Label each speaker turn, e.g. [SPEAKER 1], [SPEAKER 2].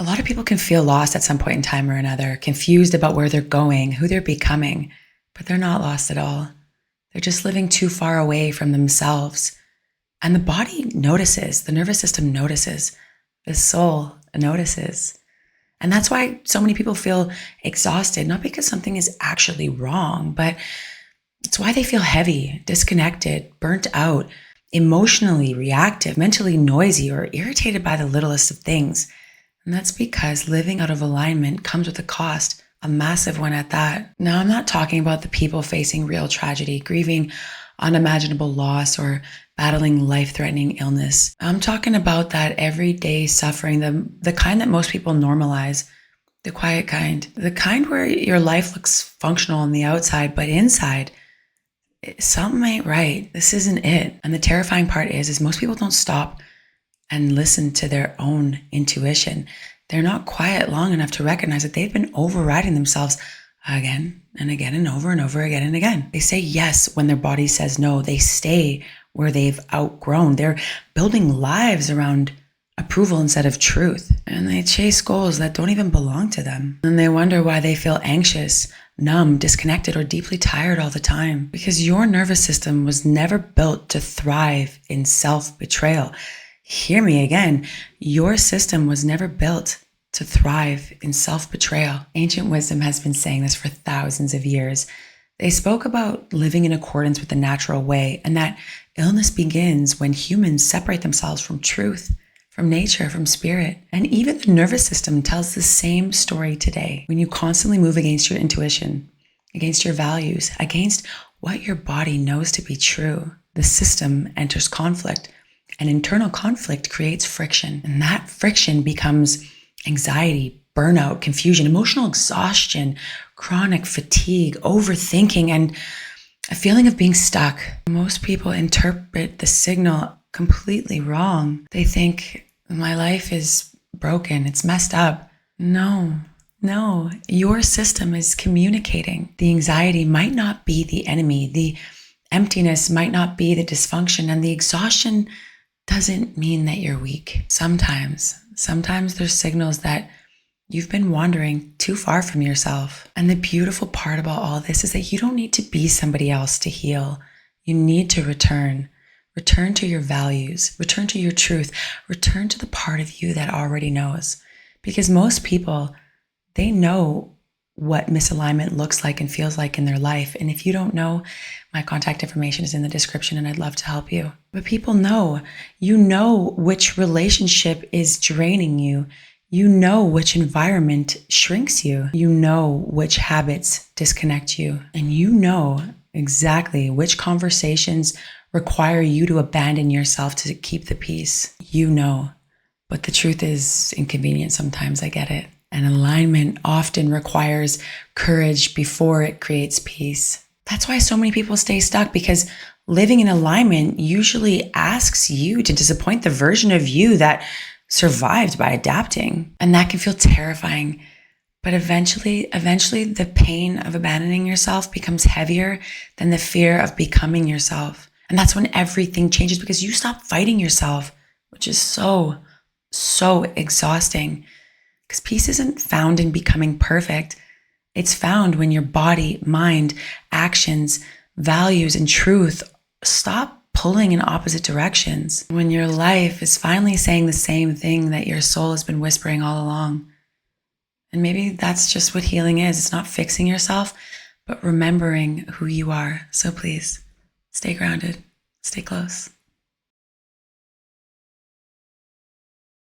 [SPEAKER 1] A lot of people can feel lost at some point in time or another, confused about where they're going, who they're becoming, but they're not lost at all. They're just living too far away from themselves. And the body notices, the nervous system notices, the soul notices. And that's why so many people feel exhausted, not because something is actually wrong, but it's why they feel heavy, disconnected, burnt out, emotionally reactive, mentally noisy, or irritated by the littlest of things. And that's because living out of alignment comes with a cost, a massive one at that. Now, I'm not talking about the people facing real tragedy, grieving unimaginable loss, or battling life-threatening illness. I'm talking about that everyday suffering, the kind that most people normalize, the quiet kind, the kind where your life looks functional on the outside, but inside, something ain't right. This isn't it. And the terrifying part is most people don't stop and listen to their own intuition. They're not quiet long enough to recognize that they've been overriding themselves again and again and over again and again. They say yes when their body says no. They stay where they've outgrown. They're building lives around approval instead of truth. And they chase goals that don't even belong to them. And they wonder why they feel anxious, numb, disconnected, or deeply tired all the time. Because your nervous system was never built to thrive in self-betrayal. Hear me again. Your system was never built to thrive in self-betrayal. Ancient wisdom has been saying this for thousands of years. They spoke about living in accordance with the natural way, and that illness begins when humans separate themselves from truth, from nature, from spirit. And even the nervous system tells the same story today. When you constantly move against your intuition, against your values, against what your body knows to be true, the system enters conflict. And internal conflict creates friction. And that friction becomes anxiety, burnout, confusion, emotional exhaustion, chronic fatigue, overthinking, and a feeling of being stuck. Most people interpret the signal completely wrong. They think, my life is broken, it's messed up. No, your system is communicating. The anxiety might not be the enemy. The emptiness might not be the dysfunction, and the exhaustion doesn't mean that you're weak. Sometimes there's signals that you've been wandering too far from yourself. And the beautiful part about all this is that you don't need to be somebody else to heal. You need to return to your values, return to your truth, return to the part of you that already knows. Because most people, they know what misalignment looks like and feels like in their life. And if you don't know, my contact information is in the description and I'd love to help you. But people know, you know which relationship is draining you. You know which environment shrinks you. You know which habits disconnect you. And you know exactly which conversations require you to abandon yourself to keep the peace. You know. But the truth is inconvenient sometimes, I get it. And alignment often requires courage before it creates peace. That's why so many people stay stuck, because living in alignment usually asks you to disappoint the version of you that survived by adapting. And that can feel terrifying. But eventually, the pain of abandoning yourself becomes heavier than the fear of becoming yourself. And that's when everything changes, because you stop fighting yourself, which is so exhausting. Because peace isn't found in becoming perfect. It's found when your body, mind, actions, values, and truth stop pulling in opposite directions. When your life is finally saying the same thing that your soul has been whispering all along. And maybe that's just what healing is. It's not fixing yourself, but remembering who you are. So please, stay grounded, stay close.